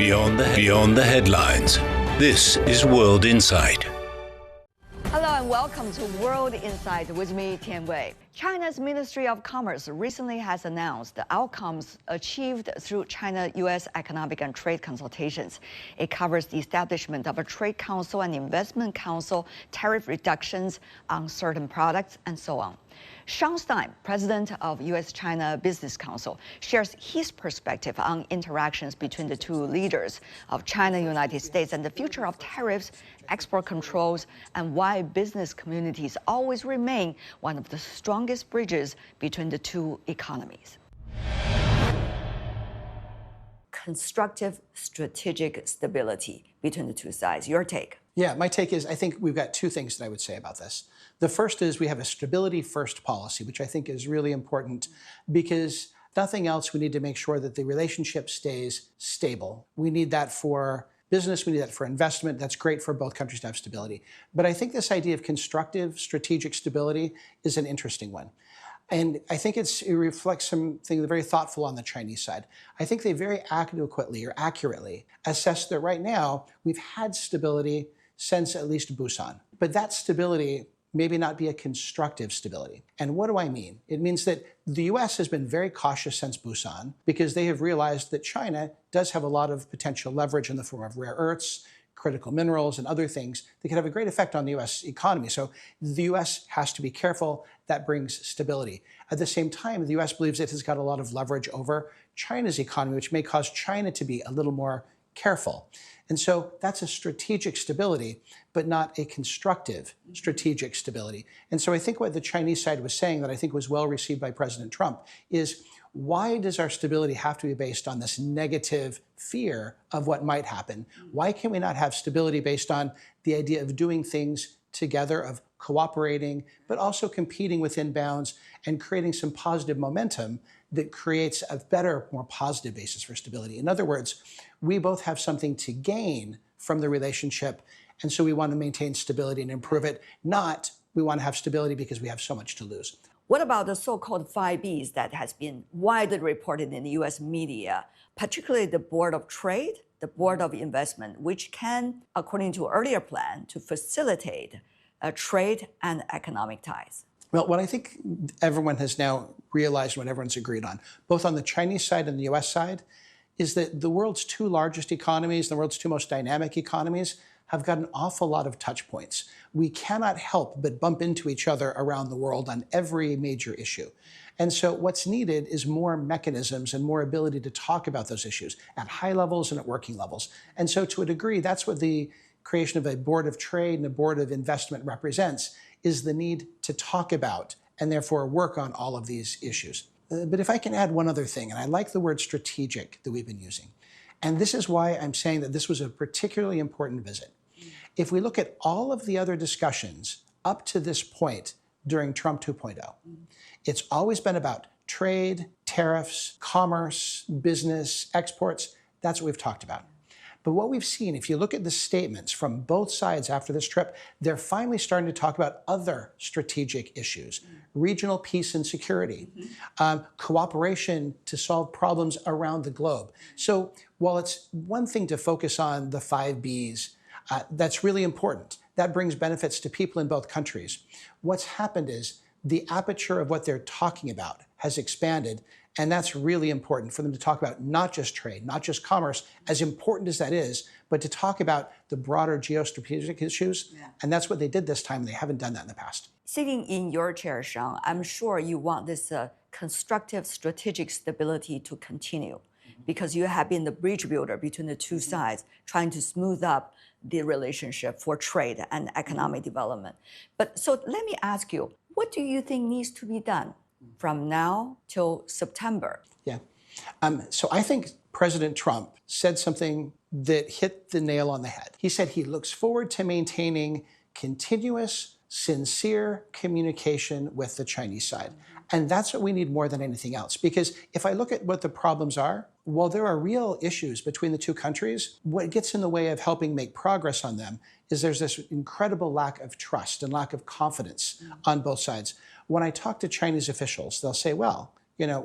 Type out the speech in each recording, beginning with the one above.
Beyond the headlines. This is World Insight. Hello and welcome to World Insight with me, Tian Wei. China's Ministry of Commerce recently has announced the outcomes achieved through China-U.S. economic and trade consultations. It covers the establishment of a trade council and investment council, tariff reductions on certain products, and so on. Sean Stein, president of U.S.-China Business Council, shares his perspective on interactions between the two leaders of China, United States, and the future of tariffs, export controls, and why business communities always remain one of the strongest bridges between the two economies. Constructive strategic stability between the two sides. Your take? Yeah, my take is I think we've got two things that I would say about this. The first is we have a stability-first policy, which I think is really important because nothing else, we need to make sure that the relationship stays stable. We need that for business, we need that for investment. That's great for both countries to have stability. But I think this idea of constructive strategic stability is an interesting one. And I think it reflects something very thoughtful on the Chinese side. I think they very adequately or accurately assess that right now we've had stability since at least Busan. But that stability maybe not be a constructive stability. And what do I mean? It means that the US has been very cautious since Busan because they have realized that China does have a lot of potential leverage in the form of rare earths, critical minerals, and other things that can have a great effect on the US economy. So the US has to be careful. That brings stability. At the same time, the US believes it has got a lot of leverage over China's economy, which may cause China to be a little more careful. And so that's a strategic stability, but not a constructive strategic stability. And so I think what the Chinese side was saying that I think was well received by President Trump is, why does our stability have to be based on this negative fear of what might happen? Why can we not have stability based on the idea of doing things together, of cooperating, but also competing within bounds and creating some positive momentum that creates a better, more positive basis for stability? In other words, we both have something to gain from the relationship, and so we want to maintain stability and improve it, not we want to have stability because we have so much to lose. What about the so-called 5Bs that has been widely reported in the U.S. media, particularly the Board of Trade, the Board of Investment, which can, according to earlier plan, to facilitate trade and economic ties? Well, what I think everyone has now realized, what everyone's agreed on, both on the Chinese side and the US side, is that the world's two largest economies, the world's two most dynamic economies, have got an awful lot of touch points. We cannot help but bump into each other around the world on every major issue. And so what's needed is more mechanisms and more ability to talk about those issues at high levels and at working levels. And so to a degree, that's what the creation of a Board of Trade and a Board of Investment represents, is the need to talk about and therefore work on all of these issues. But if I can add one other thing, and I like the word strategic that we've been using, and this is why I'm saying that this was a particularly important visit. If we look at all of the other discussions up to this point during Trump 2.0, it's always been about trade, tariffs, commerce, business, exports. That's what we've talked about. But what we've seen, if you look at the statements from both sides after this trip, they're finally starting to talk about other strategic issues, regional peace and security, cooperation to solve problems around the globe. So while it's one thing to focus on the 5Bs, that's really important. That brings benefits to people in both countries. What's happened is the aperture of what they're talking about has expanded, and that's really important for them to talk about not just trade, not just commerce, as important as that is, but to talk about the broader geostrategic issues. Yeah. And that's what they did this time. They haven't done that in the past. Sitting in your chair, Sean, I'm sure you want this constructive strategic stability to continue because you have been the bridge builder between the two sides, trying to smooth up the relationship for trade and economic development. But so let me ask you, what do you think needs to be done from now till September? Yeah. So I think President Trump said something that hit the nail on the head. He said he looks forward to maintaining continuous, sincere communication with the Chinese side. And that's what we need more than anything else. Because if I look at what the problems are, while there are real issues between the two countries, what gets in the way of helping make progress on them is there's this incredible lack of trust and lack of confidence on both sides. When I talk to Chinese officials, they'll say, well,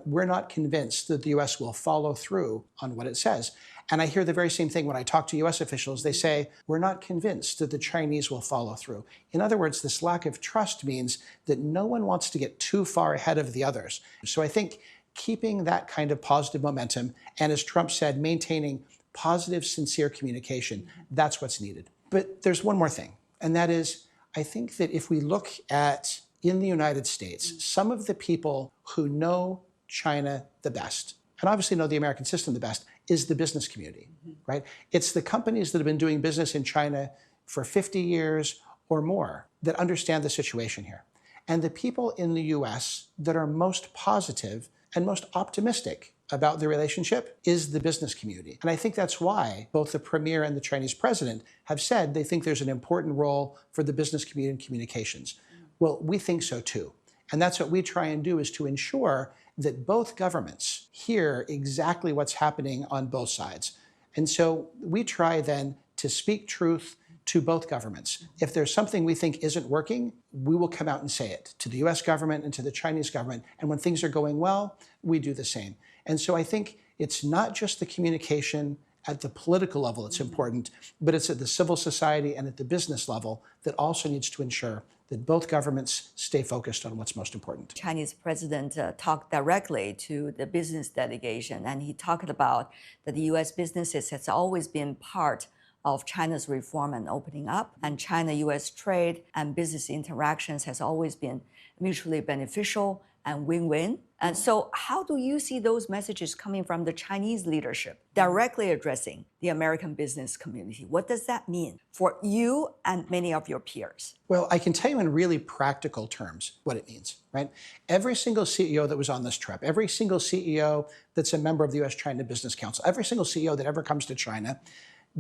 we're not convinced that the U.S. will follow through on what it says. And I hear the very same thing when I talk to U.S. officials. They say, we're not convinced that the Chinese will follow through. In other words, this lack of trust means that no one wants to get too far ahead of the others. So I think keeping that kind of positive momentum, and as Trump said, maintaining positive, sincere communication, that's what's needed. But there's one more thing, and that is, I think that if we look at, in the United States, some of the people who know China the best, and obviously know the American system the best, is the business community, right? It's the companies that have been doing business in China for 50 years or more that understand the situation here. And the people in the US that are most positive and most optimistic about the relationship is the business community. And I think that's why both the premier and the Chinese president have said they think there's an important role for the business community in communications. Well, we think so too. And that's what we try and do, is to ensure that both governments hear exactly what's happening on both sides. And so we try then to speak truth to both governments. If there's something we think isn't working, we will come out and say it to the US government and to the Chinese government. And when things are going well, we do the same. And so I think it's not just the communication at the political level that's important, but it's at the civil society and at the business level that also needs to ensure that both governments stay focused on what's most important. Chinese president talked directly to the business delegation, and he talked about that the U.S. businesses has always been part of China's reform and opening up, and China-U.S. trade and business interactions has always been mutually beneficial and win-win. And so how do you see those messages coming from the Chinese leadership directly addressing the American business community? What does that mean for you and many of your peers? Well, I can tell you in really practical terms what it means, right? Every single CEO that was on this trip, every single CEO that's a member of the U.S.-China Business Council, every single CEO that ever comes to China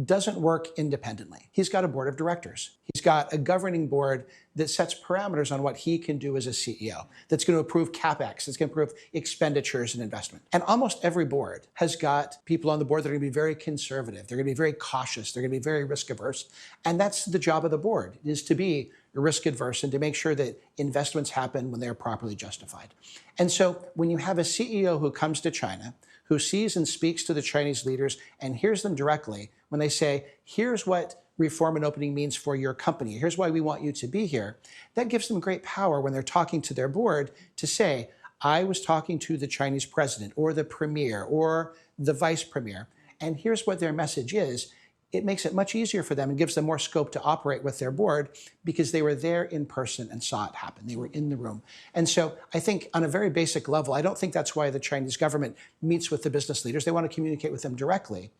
doesn't work independently. He's got a board of directors. He's got a governing board that sets parameters on what he can do as a CEO, that's going to approve CapEx, that's going to approve expenditures and investment. And almost every board has got people on the board that are going to be very conservative. They're going to be very cautious. They're going to be very risk averse. And that's the job of the board, is to be risk adverse and to make sure that investments happen when they're properly justified. And so when you have a CEO who comes to China, who sees and speaks to the Chinese leaders and hears them directly when they say, here's what reform and opening means for your company, here's why we want you to be here, that gives them great power when they're talking to their board to say, I was talking to the Chinese president or the premier or the vice premier, and here's what their message is. It makes it much easier for them and gives them more scope to operate with their board because they were there in person and saw it happen. They were in the room. And so I think on a very basic level, I don't think that's why the Chinese government meets with the business leaders. They want to communicate with them directly.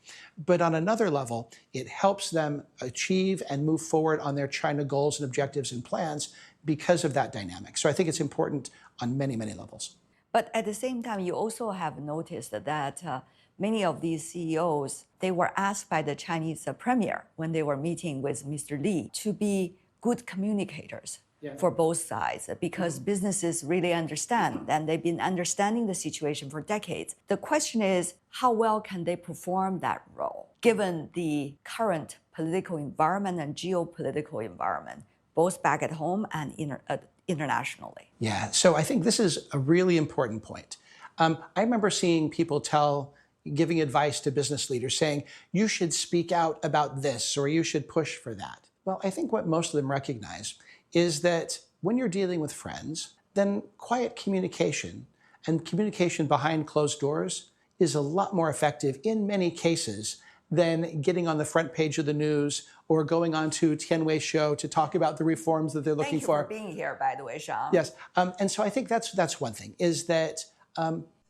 But on another level, it helps them achieve and move forward on their China goals and objectives and plans because of that dynamic. So I think it's important on many, many levels. But at the same time, you also have noticed that many of these CEOs, they were asked by the Chinese premier when they were meeting with Mr. Li to be good communicators for both sides, because businesses really understand, and they've been understanding the situation for decades. The question is, how well can they perform that role, given the current political environment and geopolitical environment, both back at home and internationally? Yeah, so I think this is a really important point. I remember seeing people giving advice to business leaders saying, you should speak out about this or you should push for that. Well, I think what most of them recognize is that when you're dealing with friends, then quiet communication and communication behind closed doors is a lot more effective in many cases than getting on the front page of the news or going on to Tian Wei's show to talk about the reforms that they're looking for. Thank you for being here, by the way, Sean. Yes, and so I think that's one thing, is that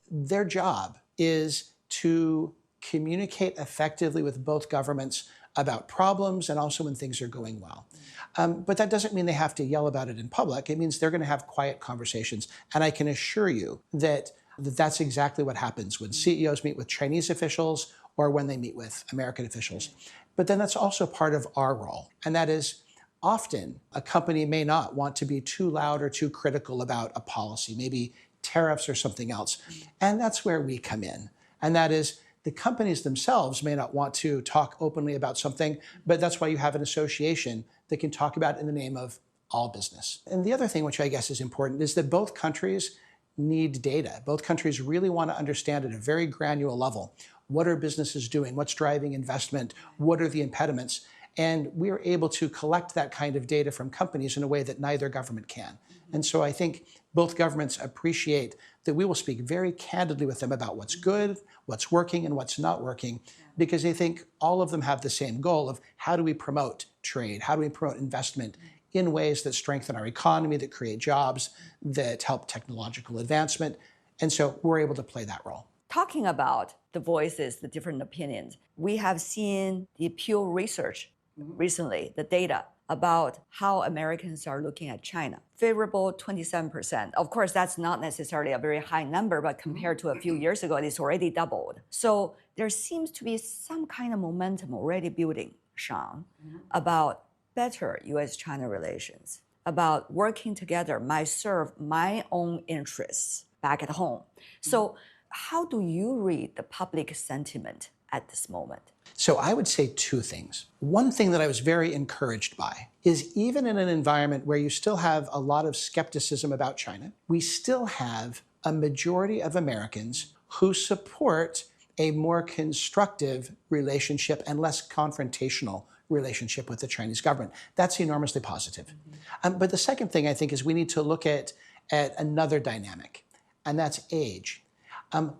their job is to communicate effectively with both governments about problems and also when things are going well. But that doesn't mean they have to yell about it in public. It means they're going to have quiet conversations. And I can assure you that that's exactly what happens when CEOs meet with Chinese officials or when they meet with American officials. But then that's also part of our role. And that is, often a company may not want to be too loud or too critical about a policy, maybe tariffs or something else. And that's where we come in. And that is, the companies themselves may not want to talk openly about something, but that's why you have an association that can talk about it in the name of all business. And the other thing, which I guess is important, is that both countries need data. Both countries really want to understand at a very granular level, what are businesses doing? What's driving investment? What are the impediments? And we are able to collect that kind of data from companies in a way that neither government can. And so I think both governments appreciate that we will speak very candidly with them about what's good, what's working, and what's not working, because they think all of them have the same goal of how do we promote trade? How do we promote investment in ways that strengthen our economy, that create jobs, that help technological advancement? And so we're able to play that role. Talking about the voices, the different opinions, we have seen the Pew Research recently, the data about how Americans are looking at China. Favorable 27%. Of course, that's not necessarily a very high number, but compared to a few years ago, it's already doubled. So there seems to be some kind of momentum already building, Sean, about better US-China relations, about working together might serve my own interests back at home. So how do you read the public sentiment at this moment? So I would say two things. One thing that I was very encouraged by is even in an environment where you still have a lot of skepticism about China, we still have a majority of Americans who support a more constructive relationship and less confrontational relationship with the Chinese government. That's enormously positive. But the second thing I think is we need to look at another dynamic, and that's age.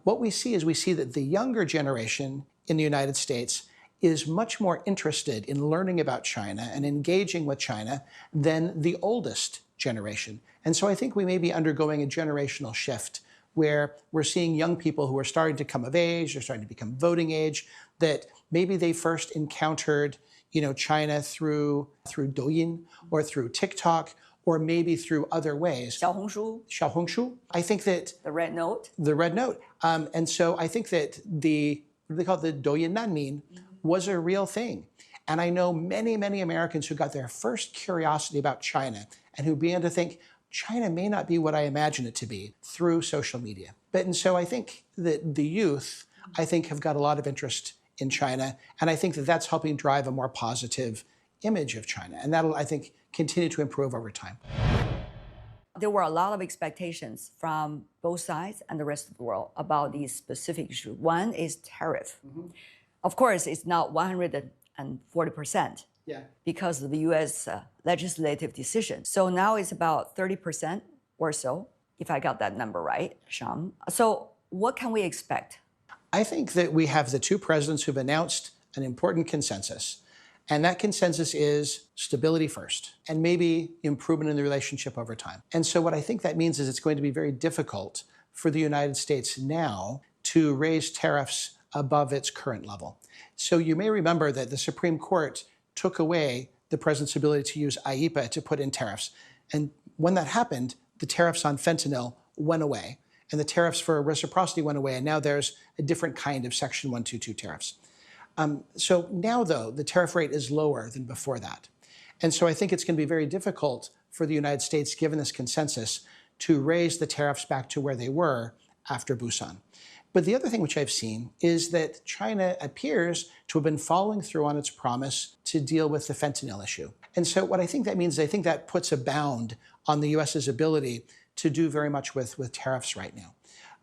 What we see that the younger generation in the United States is much more interested in learning about China and engaging with China than the oldest generation. And so I think we may be undergoing a generational shift where we're seeing young people who are starting to come of age, they're starting to become voting age, that maybe they first encountered China through Douyin or through TikTok, or maybe through other ways. 小红书. Xiaohongshu. I think that The Red Note. The Red Note. And so I think that what they call the Douyin Nanmin was a real thing. And I know many, many Americans who got their first curiosity about China and who began to think China may not be what I imagine it to be through social media. And so I think that the youth, have got a lot of interest in China. And I think that that's helping drive a more positive image of China. And that'll, I think, continue to improve over time. There were a lot of expectations from both sides and the rest of the world about these specific issues. One is tariff. Of course, it's not 140% because of the US legislative decision. So now it's about 30% or so, if I got that number right, Sean. So what can we expect? I think that we have the two presidents who've announced an important consensus. And that consensus is stability first, and maybe improvement in the relationship over time. And so what I think that means is it's going to be very difficult for the United States now to raise tariffs above its current level. So you may remember that the Supreme Court took away the president's ability to use IEEPA to put in tariffs. And when that happened, the tariffs on fentanyl went away, and the tariffs for reciprocity went away, and now there's a different kind of Section 122 tariffs. So now, though, the tariff rate is lower than before that. And so I think it's going to be very difficult for the United States, given this consensus, to raise the tariffs back to where they were after Busan. But the other thing which I've seen is that China appears to have been following through on its promise to deal with the fentanyl issue. And so what I think that means is I think that puts a bound on the US's ability to do very much with tariffs right now.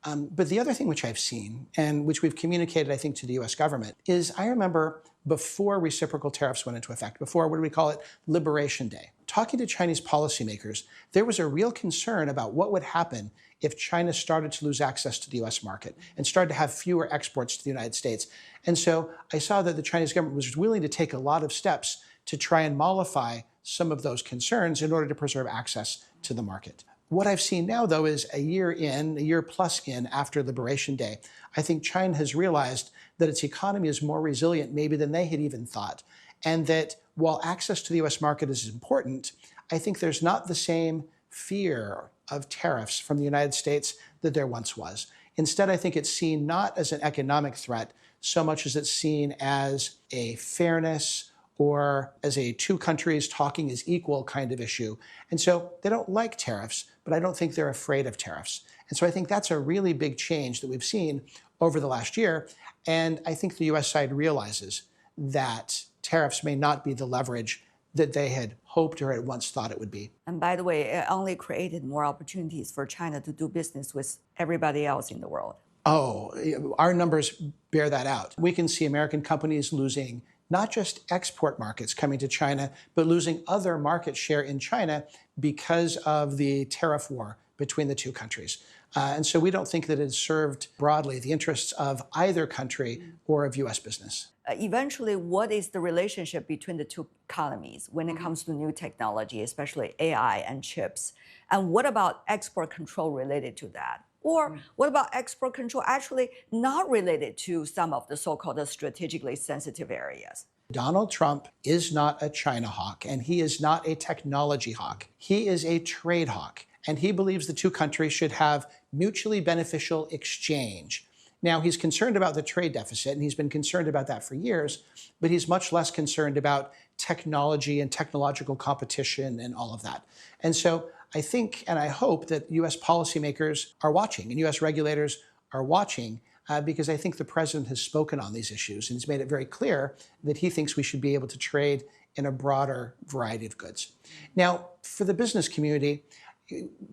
But the other thing which I've seen, and which we've communicated, I think, to the US government, is I remember before reciprocal tariffs went into effect, before, what do we call it, Liberation Day, talking to Chinese policymakers, there was a real concern about what would happen if China started to lose access to the US market and started to have fewer exports to the United States. And so I saw that the Chinese government was willing to take a lot of steps to try and mollify some of those concerns in order to preserve access to the market. What I've seen now, though, is a year plus in after Liberation Day, I think China has realized that its economy is more resilient maybe than they had even thought. And that while access to the US market is important, I think there's not the same fear of tariffs from the United States that there once was. Instead, I think it's seen not as an economic threat so much as it's seen as a fairness or as a two countries talking as equal kind of issue. And so they don't like tariffs, but I don't think they're afraid of tariffs. And so I think that's a really big change that we've seen over the last year. And I think the US side realizes that tariffs may not be the leverage that they had hoped or had once thought it would be. And by the way, it only created more opportunities for China to do business with everybody else in the world. Oh, our numbers bear that out. We can see American companies losing not just export markets coming to China, but losing other market share in China because of the tariff war between the two countries. And so we don't think that it has served broadly the interests of either country or of U.S. business. Eventually, what is the relationship between the two economies when it comes to new technology, especially AI and chips? And what about export control related to that? Or what about export control actually not related to some of the so-called strategically sensitive areas? Donald Trump is not a China hawk, and he is not a technology hawk. He is a trade hawk, and he believes the two countries should have mutually beneficial exchange. Now, he's concerned about the trade deficit, and he's been concerned about that for years, but he's much less concerned about technology and technological competition and all of that. And so I think and I hope that U.S. policymakers are watching and U.S. regulators are watching because I think the president has spoken on these issues and has made it very clear that he thinks we should be able to trade in a broader variety of goods. Now, for the business community,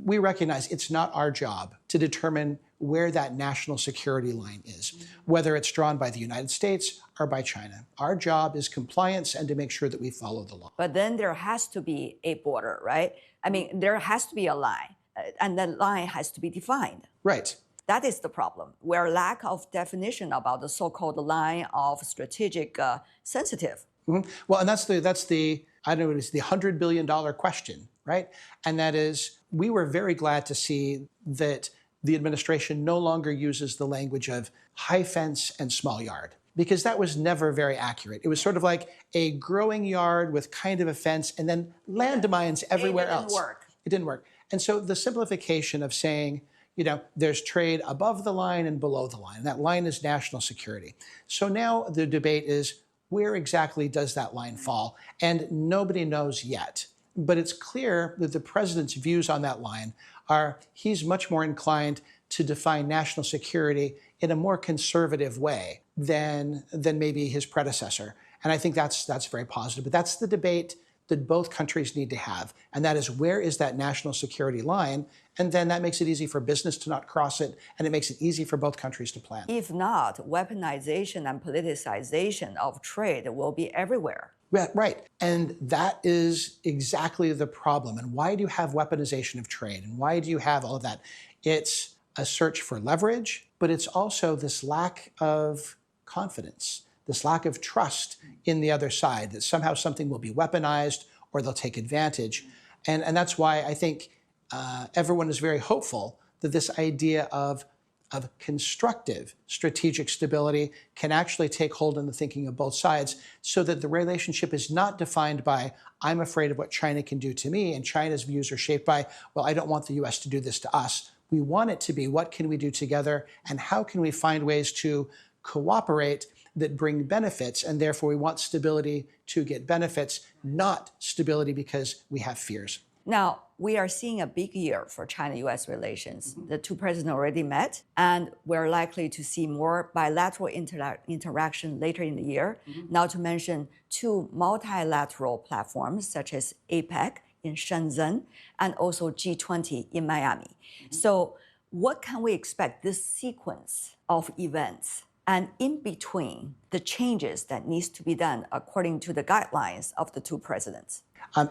we recognize it's not our job to determine where that national security line is, whether it's drawn by the United States or by China. Our job is compliance and to make sure that we follow the law. But then there has to be a border, right? I mean, there has to be a line, and that line has to be defined. Right. That is the problem, where lack of definition about the so-called line of strategic sensitive. Mm-hmm. Well, and that's the I don't know, it's the $100 billion question, right? And that is, we were very glad to see that the administration no longer uses the language of high fence and small yard, because that was never very accurate. It was sort of like a growing yard with kind of a fence and then landmines everywhere else. It didn't work. And so the simplification of saying, there's trade above the line and below the line. That line is national security. So now the debate is, where exactly does that line fall? And nobody knows yet. But it's clear that the president's views on that line are he's much more inclined to define national security in a more conservative way than maybe his predecessor. And I think that's very positive. But that's the debate that both countries need to have. And that is, where is that national security line? And then that makes it easy for business to not cross it, and it makes it easy for both countries to plan. If not, weaponization and politicization of trade will be everywhere. Right. And that is exactly the problem. And why do you have weaponization of trade? And why do you have all of that? It's a search for leverage, but it's also this lack of confidence, this lack of trust in the other side, that somehow something will be weaponized or they'll take advantage. And that's why I think everyone is very hopeful that this idea of constructive strategic stability can actually take hold in the thinking of both sides, so that the relationship is not defined by, I'm afraid of what China can do to me, and China's views are shaped by, well, I don't want the US to do this to us. We want it to be, what can we do together, and how can we find ways to cooperate that bring benefits, and therefore we want stability to get benefits, not stability because we have fears. Now, we are seeing a big year for China-US relations. The two presidents already met, and we're likely to see more bilateral interaction later in the year. Not to mention two multilateral platforms, such as APEC in Shenzhen and also G20 in Miami. So what can we expect this sequence of events? And in between, the changes that needs to be done according to the guidelines of the two presidents.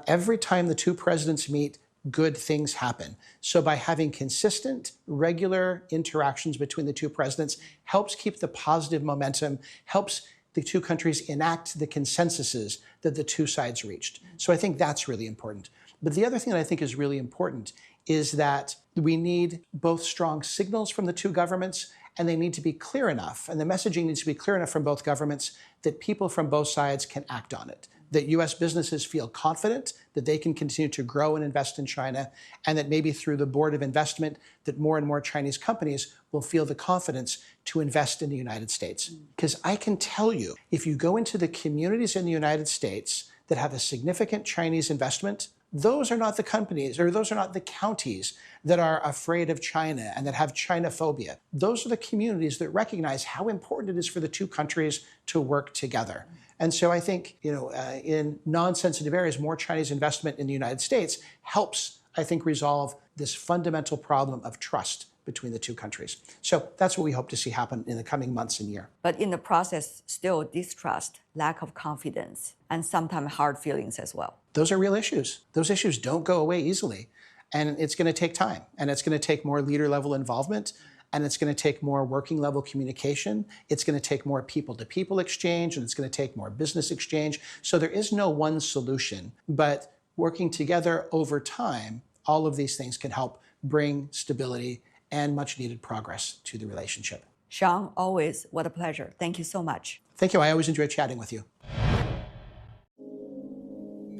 Every time the two presidents meet, good things happen. So by having consistent, regular interactions between the two presidents helps keep the positive momentum, helps the two countries enact the consensuses that the two sides reached. So I think that's really important. But the other thing that I think is really important is that we need both strong signals from the two governments, and they need to be clear enough, and the messaging needs to be clear enough from both governments that people from both sides can act on it, that U.S. businesses feel confident that they can continue to grow and invest in China, and that maybe through the Board of Investment, that more and more Chinese companies will feel the confidence to invest in the United States. Because I can tell you, if you go into the communities in the United States that have a significant Chinese investment, those are not the companies, or those are not the counties that are afraid of China and that have China phobia. Those are the communities that recognize how important it is for the two countries to work together. And so I think, in non-sensitive areas, more Chinese investment in the United States helps, I think, resolve this fundamental problem of trust between the two countries. So that's what we hope to see happen in the coming months and year. But in the process, still distrust, lack of confidence, and sometimes hard feelings as well. Those are real issues. Those issues don't go away easily. And it's going to take time. And it's going to take more leader-level involvement. And it's going to take more working-level communication. It's going to take more people-to-people exchange. And it's going to take more business exchange. So there is no one solution. But working together over time, all of these things can help bring stability and much-needed progress to the relationship. Sean, always, what a pleasure. Thank you so much. Thank you. I always enjoy chatting with you.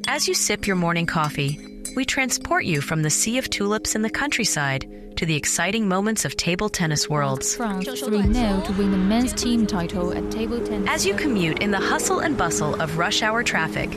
As you sip your morning coffee, we transport you from the sea of tulips in the countryside to the exciting moments of table tennis worlds. France 3-0 to win the men's team title at table tennis. As you commute in the hustle and bustle of rush hour traffic,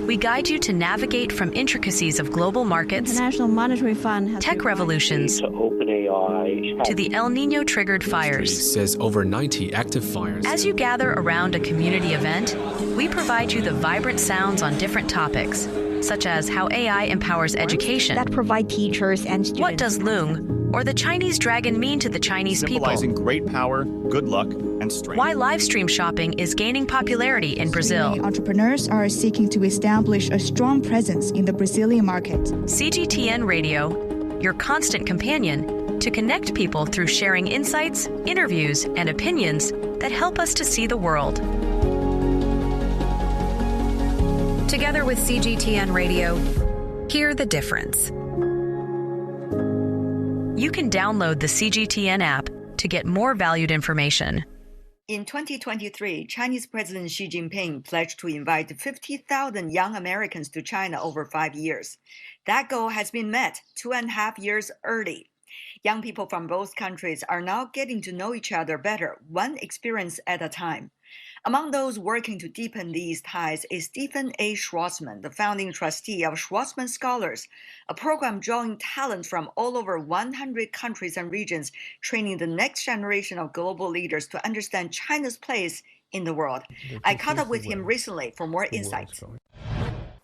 we guide you to navigate from intricacies of global markets, International Monetary Fund has tech revolutions, to the El Nino-triggered fires. Says over 90 active fires. As you gather around a community event, we provide you the vibrant sounds on different topics, such as how AI empowers education, that provide teachers and students. what does Loong or the Chinese dragon mean to the Chinese people, symbolizing great power, good luck, and strength. why live stream shopping is gaining popularity in Brazil. Entrepreneurs are seeking to establish a strong presence in the Brazilian market. CGTN Radio, your constant companion to connect people through sharing insights, interviews, and opinions that help us to see the world. Together with CGTN Radio, hear the difference. You can download the CGTN app to get more valued information. In 2023, Chinese President Xi Jinping pledged to invite 50,000 young Americans to China over 5 years. That goal has been met 2.5 years early. Young people from both countries are now getting to know each other better, one experience at a time. Among those working to deepen these ties is Stephen A. Schwarzman, the founding trustee of Schwarzman Scholars, a program drawing talent from all over 100 countries and regions, training the next generation of global leaders to understand China's place in the world. I caught up with him recently for more insights.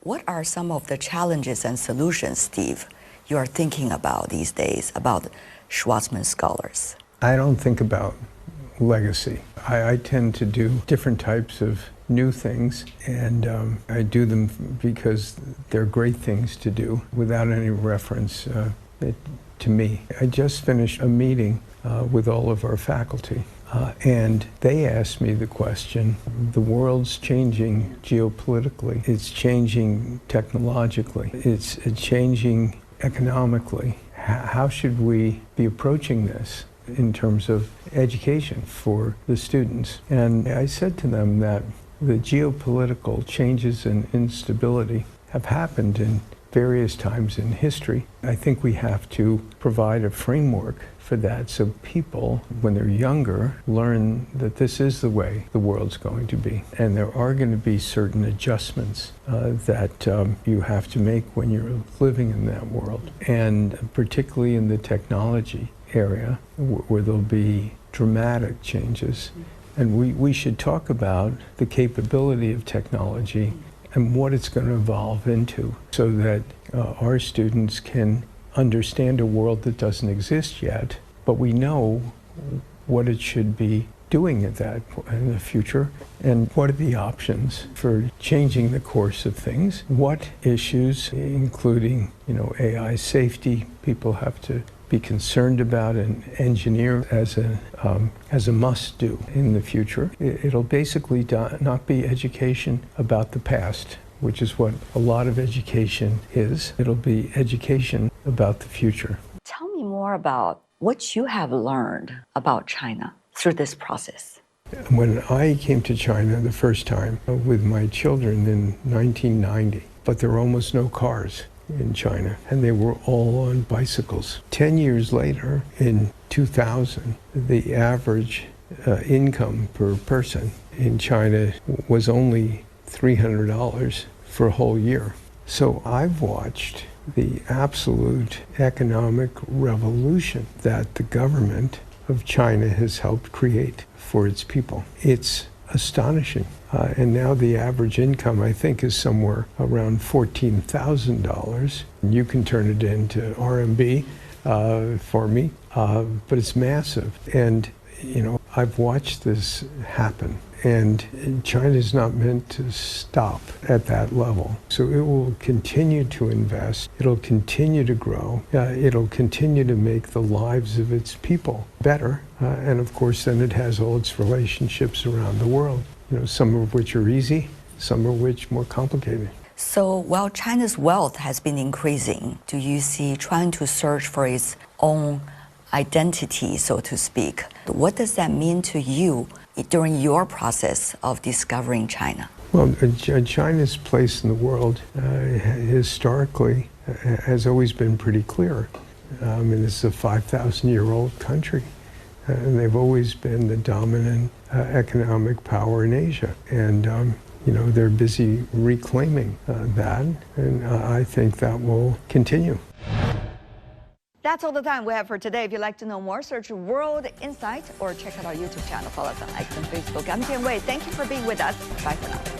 What are some of the challenges and solutions, Steve, you are thinking about these days about Schwarzman Scholars? I don't think about legacy. I tend to do different types of new things, and I do them because they're great things to do without any reference to me. I just finished a meeting with all of our faculty, and they asked me the question, the world's changing geopolitically, it's changing technologically, it's changing economically. How should we be approaching this in terms of education for the students? And I said to them that the geopolitical changes and instability have happened in various times in history. I think we have to provide a framework for that so people, when they're younger, learn that this is the way the world's going to be. And there are going to be certain adjustments that you have to make when you're living in that world. And particularly in the technology area, where there'll be dramatic changes. And we should talk about the capability of technology and what it's going to evolve into, so that our students can understand a world that doesn't exist yet, but we know what it should be doing at that point in the future, and what are the options for changing the course of things, what issues, including AI safety, people have to be concerned about and engineer as a must-do in the future. It'll basically not be education about the past, which is what a lot of education is. It'll be education about the future. Tell me more about what you have learned about China through this process. When I came to China the first time with my children in 1990, but there were almost no cars in China, and they were all on bicycles. 10 years later, in 2000, the average income per person in China was only $300 for a whole year. So I've watched the absolute economic revolution that the government of China has helped create for its people. It's astonishing. And now the average income, I think, is somewhere around $14,000. You can turn it into RMB for me, but it's massive. And, you know, I've watched this happen. And China's not meant to stop at that level. So it will continue to invest. It'll continue to grow. It'll continue to make the lives of its people better. And of course, then it has all its relationships around the world, you know, some of which are easy, some of which more complicated. So while China's wealth has been increasing, do you see trying to search for its own identity, so to speak? What does that mean to you during your process of discovering China? Well, China's place in the world historically has always been pretty clear. I mean, this is a 5,000-year-old country, and they've always been the dominant economic power in Asia. And, you know, they're busy reclaiming that, and I think that will continue. That's all the time we have for today. If you'd like to know more, search World Insight or check out our YouTube channel. Follow us on X and Facebook. I'm Tian Wei. Thank you for being with us. Bye for now.